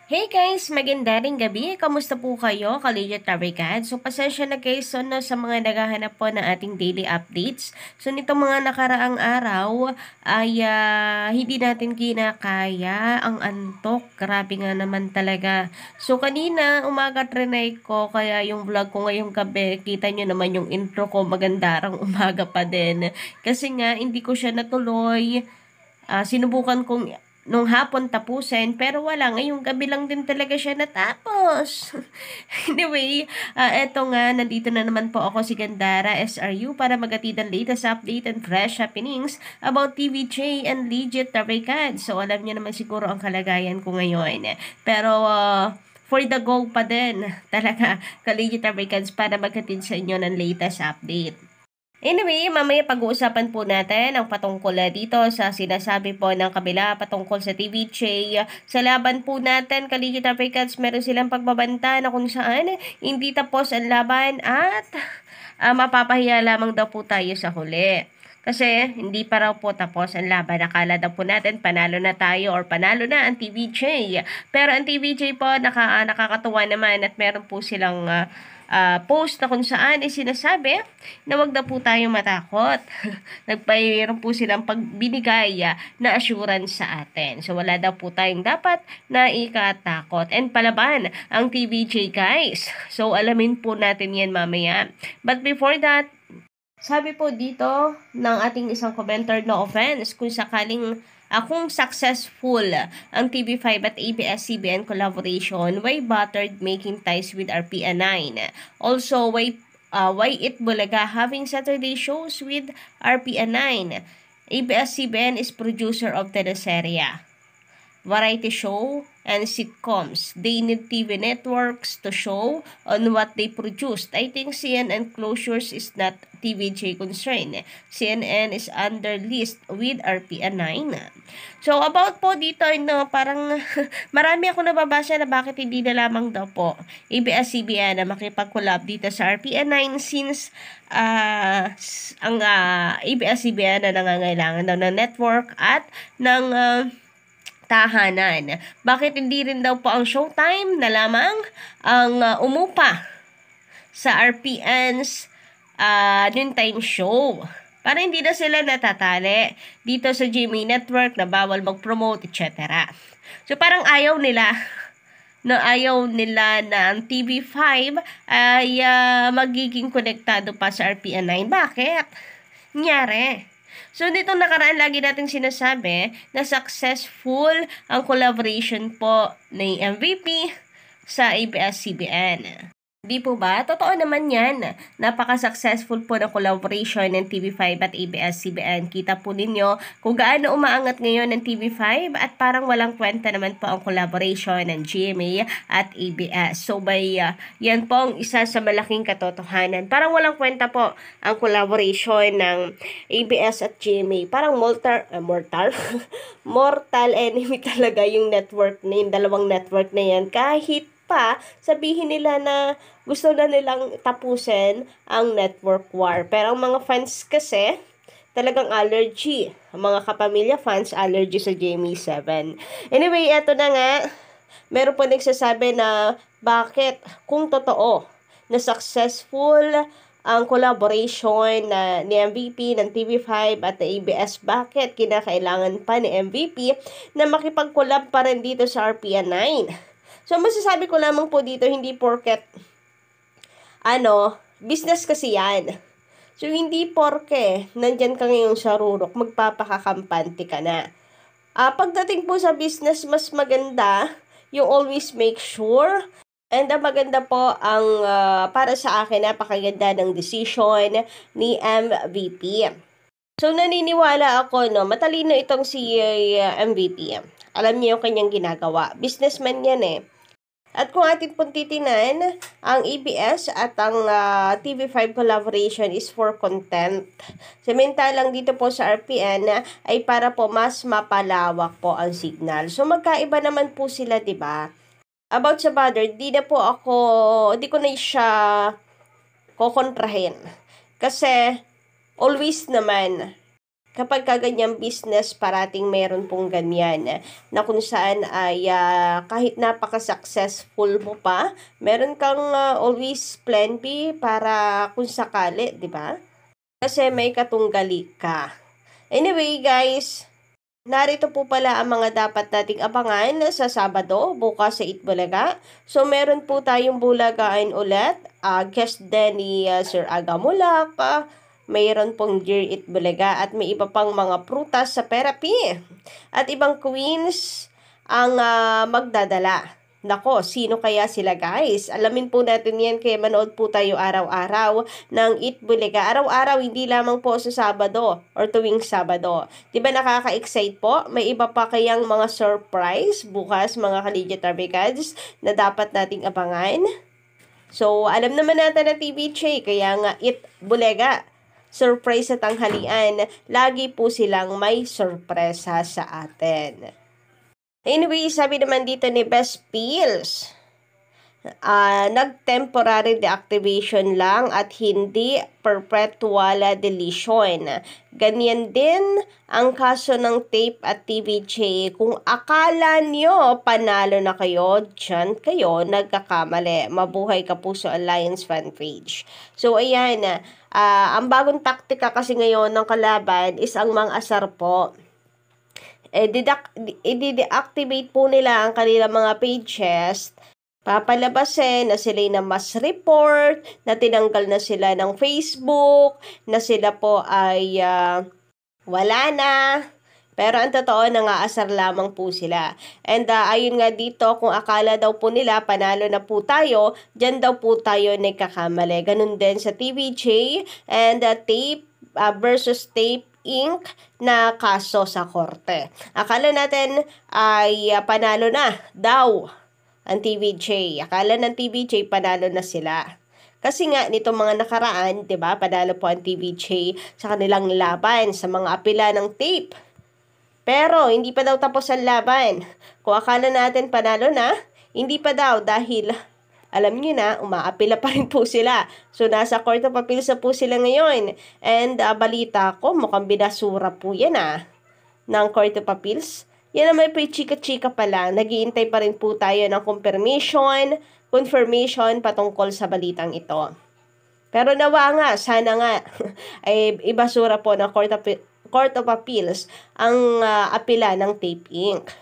Hey guys, magandang gabi. Kamusta po kayo, Kaliyot Tarigad? So, pasensya na guys no, sa mga naghahanap po ng ating daily updates. So, nitong mga nakaraang araw ay hindi natin kinakaya ang antok. Grabe nga naman talaga. So, kanina, umaga trinay ko, kaya yung vlog ko ngayong gabi, kita nyo naman yung intro ko, magandarang umaga pa din. Kasi nga, hindi ko siya natuloy. Sinubukan kong nung hapon tapusin, pero wala, ngayong gabi lang din talaga siya natapos. Anyway, eto nga, nandito na naman po ako si Gandara SRU para magatid ang latest update and fresh happenings about TVJ and Legit Tarikad. So, alam niyo naman siguro ang kalagayan ko ngayon. Pero, for the go pa din talaga, ka-Legit Tarikads para maghatid sa inyo ng latest update. Anyway, mamaya pag-uusapan po natin ang patungkol dito sa sinasabi po ng kabila patungkol sa TVJ. Sa laban po natin, Kaligit Africans, meron silang pagbabanta na kung saan hindi tapos ang laban at mapapahiya lamang daw po tayo sa huli. Kasi hindi pa raw po tapos ang laban. Akala daw po natin panalo na tayo or panalo na ang TVJ. Pero ang TVJ po nakakatuwa naman at meron po silang post na kung saan sinasabi na wag na po tayong matakot. Nagpayroon po silang pagbinigay na assurance sa atin. So wala daw po tayong dapat na ikatakot. And palaban ang TVJ guys. So alamin po natin yan mamaya. But before that, sabi po dito ng ating isang commenter, no offense, kung sakaling kung successful ang TV5 at ABS-CBN collaboration, why buttered making ties with RPN9? Also, why It Bulaga having Saturday shows with RPN9? ABS-CBN is producer of teleserye, variety show, and sitcoms. They need TV networks to show on what they produced. I think CNN closures is not TVJ concern. CNN is under list with RPN9. So, about po dito, no, parang marami ako nababasa na bakit hindi na lamang daw po ABS-CBN na makipag-collab dito sa RPN9 since ang ABS-CBN na nangangailangan daw ng network at ng tahanan. Bakit hindi rin daw po ang Showtime na lamang ang umupa sa RPN's noontime show? Para hindi na sila natatali dito sa GMA Network na bawal mag-promote, etc. So parang ayaw nila na ang TV5 ay magiging konektado pa sa RPN9. Bakit? Nangyari. So, dito nakaraan lagi nating sinasabi na successful ang collaboration po ni MVP sa ABS-CBN. Di po ba? Totoo naman yan. Napaka-successful po ng collaboration ng TV5 at ABS-CBN. Kita po ninyo kung gaano umaangat ngayon ng TV5 at parang walang kwenta naman po ang collaboration ng GMA at ABS. So, yan po ang isa sa malaking katotohanan. Parang walang kwenta po ang collaboration ng ABS at GMA. Parang mortal enemy talaga yung network na yung dalawang network na yan. Kahit pa sabihin nila na gusto na nilang tapusin ang network war. Pero ang mga fans kasi talagang allergy. Ang mga kapamilya fans allergy sa GMA7. Anyway, eto na nga. Meron po nagsasabi na bakit kung totoo na successful ang collaboration na ni MVP ng TV5 at ABS, bakit kinakailangan pa ni MVP na makipag-collab pa rin dito sa RPN9? So, masasabi ko lamang po dito, hindi porket, business kasi yan. So, hindi porke, nandyan ka ngayon sa rurok, magpapakakampante ka na. Pagdating po sa business, mas maganda, you always make sure, and maganda po ang, para sa akin, napakaganda ng decision ni MVP. So, naniniwala ako, matalino itong si MVP. Alam niyo yung kanyang ginagawa. Businessman yan eh. At kung atin pong titinan, ang ABS at ang TV5 collaboration is for content. Samantalang dito po sa RPN ay para po mas mapalawak po ang signal. So magkaiba naman po sila, 'di ba? About sa Butter, di ko na siya kokontrahin. Kasi always naman kapag kaganyang business, parating meron pong ganyan na kung saan ay kahit napaka-successful mo pa, meron kang always plan B para kung sakali, di ba? Kasi may katunggali ka. Anyway, guys, narito po pala ang mga dapat nating abangan sa Sabado, bukas sa Itbulaga. So, meron po tayong bulagaan ulit. Guest din ni Sir Aga Mulak. Mayroon pong Dear Itbulaga at may iba pang mga prutas sa therapy. At ibang queens ang magdadala. Nako, sino kaya sila, guys? Alamin po natin yan, kaya manood po tayo araw-araw ng Itbulaga. Araw-araw, hindi lamang po sa Sabado or tuwing Sabado. Diba nakaka-excite po? May iba pa kayang mga surprise bukas, mga Kaligya Tarbicads, na dapat nating abangan? So, alam naman natin na TVJ, kaya nga Itbulaga. Surprise sa tanghalian. Lagi po silang may sorpresa sa atin. Anyway, sabi naman dito ni Best Pills, nag-temporary deactivation lang at hindi perpetual deletion. Ganyan din ang kaso ng tape at TVJ. Kung akala nyo panalo na kayo, dyan kayo nagkakamali. Mabuhay Kapuso Alliance fan page. So, ayan, ang bagong taktika kasi ngayon ng kalaban is ang mang-asar po. I-deactivate po nila ang kanilang mga pages, papalabasin na sila na mas report, na tinanggal na sila ng Facebook, na sila po ay wala na. Pero ang totoo, nangaasar lamang po sila. And ayun nga dito, kung akala daw po nila panalo na po tayo, dyan daw po tayo nagkakamali. Ganun din sa TVJ and tape versus tape Inc. na kaso sa korte. Akala natin ay panalo na daw ang TVJ. Akala ng TVJ panalo na sila. Kasi nga nitong mga nakaraan, 'di ba? Panalo po ang TVJ sa kanilang laban sa mga apela ng tape. Pero hindi pa daw tapos ang laban. Kung akala natin panalo na, hindi pa daw dahil alam niyo na, umaapila pa rin po sila. So, nasa Court of Appeals na po sila ngayon. And balita ko, mukhang binasura po yan ng Court of Appeals. Yan naman po chika-chika pa lang. Nag-iintay pa rin po tayo ng confirmation patungkol sa balitang ito. Pero nawa nga, sana nga, ay ibasura po ng Court of Appeals ang apila ng Tape Inc.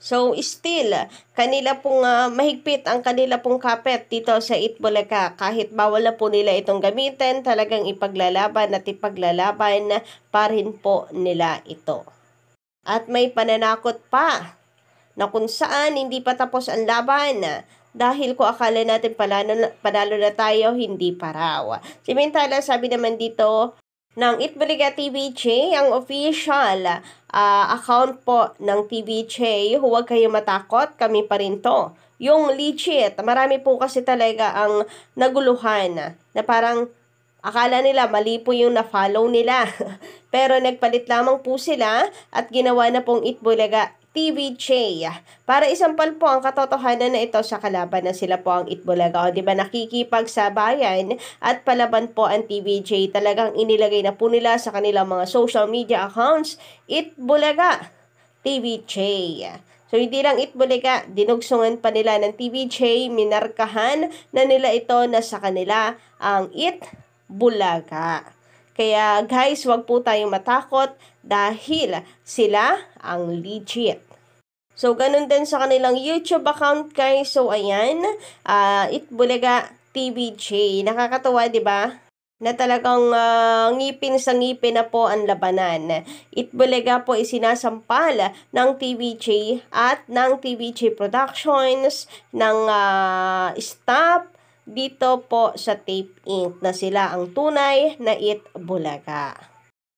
So, still, kanila pong mahigpit ang kanila pong kapet dito sa Itbulaga. Kahit bawal na po nila itong gamitin, talagang ipaglalaban at ipaglalaban pa rin po nila ito. At may pananakot pa na kung saan hindi pa tapos ang laban. Dahil kung akala natin panalo na tayo, hindi pa raw. Samantala, sabi naman dito ng Itbulaga TVJ, ang official account po ng TVJ, huwag kayo matakot, kami pa rin to. Yung legit, marami po kasi talaga ang naguluhan na parang akala nila mali po yung na-follow nila. Pero nagpalit lamang po sila at ginawa na pong Itbulaga TVJ. Para isampal po ang katotohanan na ito sa kalaban na sila po ang Itbulaga. O, diba, nakikipagsabayan at palaban po ang TVJ. Talagang inilagay na po nila sa kanilang mga social media accounts, Itbulaga TVJ. So, hindi lang Itbulaga, dinugsungan pa nila ng TVJ, minarkahan na nila ito na sa kanila ang Itbulaga. Kaya guys, wag po tayong matakot dahil sila ang legit. So, ganun din sa kanilang YouTube account, guys. So, ayan, Itbulaga TVJ. Nakakatawa, di ba? Na talagang ngipin sa ngipin na po ang labanan. Itbulaga po isinasampal ng TVJ at ng TVJ Productions, ng staff dito po sa Tape Inc. na sila ang tunay na Itbulaga.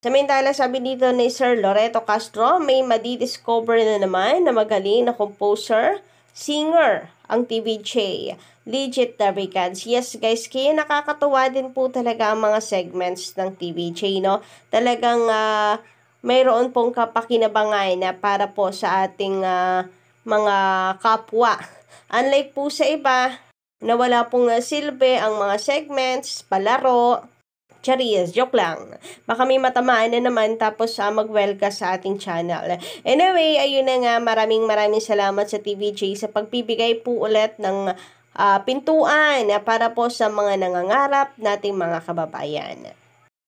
Samantala, sabi dito ni Sir Loreto Castro, may madidiscover na naman na magaling na composer, singer ang TVJ. Legit Tarbicads. Yes guys, kaya nakakatuwa din po talaga ang mga segments ng TVJ, no? Talagang mayroon pong kapakinabangan na para po sa ating mga kapwa. Unlike po sa iba, na wala pong silbi ang mga segments, palaro, Charis, joke lang. Baka may matamaan na naman tapos mag-welcome sa ating channel. Anyway, ayun na nga, maraming salamat sa TVJ sa pagbibigay po ulit ng pintuan para po sa mga nangangarap nating mga kababayan.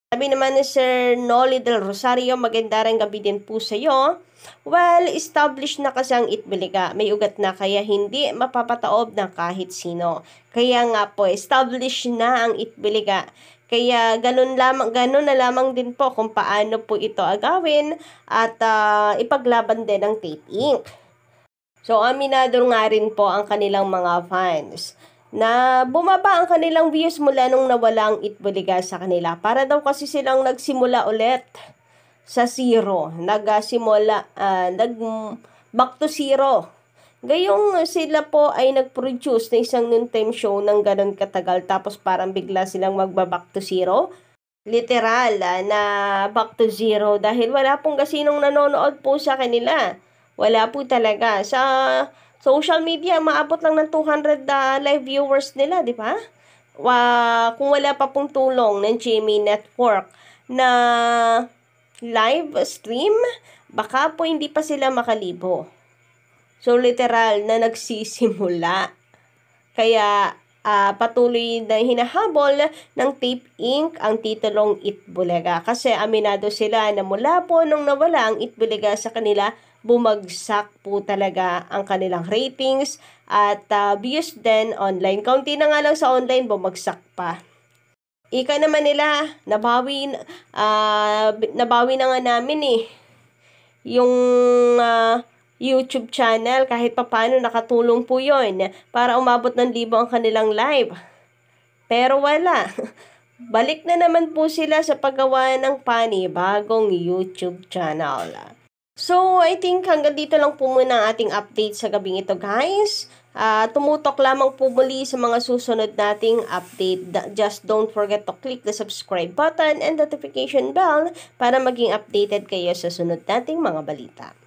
Sabi naman ni Sir Noli del Rosario, maganda rin gabi din po sa iyo. Well, established na kasi ang Itbulaga. May ugat na kaya hindi mapapataob ng kahit sino. Kaya nga po, established na ang Itbulaga. Kaya ganun na lamang din po kung paano po ito agawin at ipaglaban din ng Tape Inc. So, aminado nga rin po ang kanilang mga fans na bumaba ang kanilang views mula nung nawala ang Itbulaga sa kanila. Para daw kasi silang nagsimula ulit sa zero. Back to zero. Gayong sila po ay nag-produce na isang noontime show ng ganun katagal tapos parang bigla silang magba-back to zero. Literal na back to zero dahil wala pong kasinong nanonood po sa kanila. Wala po talaga. Sa social media, maabot lang ng 200 live viewers nila, di ba? Kung wala pa pong tulong ng GMA Network na live stream, baka po hindi pa sila makalibo. So, literal na nagsisimula. Kaya, patuloy na hinahabol ng Tape Inc. ang titulong Itbulaga. Kasi aminado sila na mula po nung nawala ang Itbulaga sa kanila, bumagsak po talaga ang kanilang ratings at views din online. Kaunti na nga lang sa online, bumagsak pa. Ika naman nila, nabawi na nga namin yung YouTube channel, kahit papaano nakatulong po yun para umabot ng 1,000 ang kanilang live. Pero wala. Balik na naman po sila sa paggawa ng panibagong YouTube channel. So, I think hanggang dito lang po muna ang ating update sa gabing ito, guys. Tumutok lamang po muli sa mga susunod nating update. Just don't forget to click the subscribe button and notification bell para maging updated kayo sa sunod nating mga balita.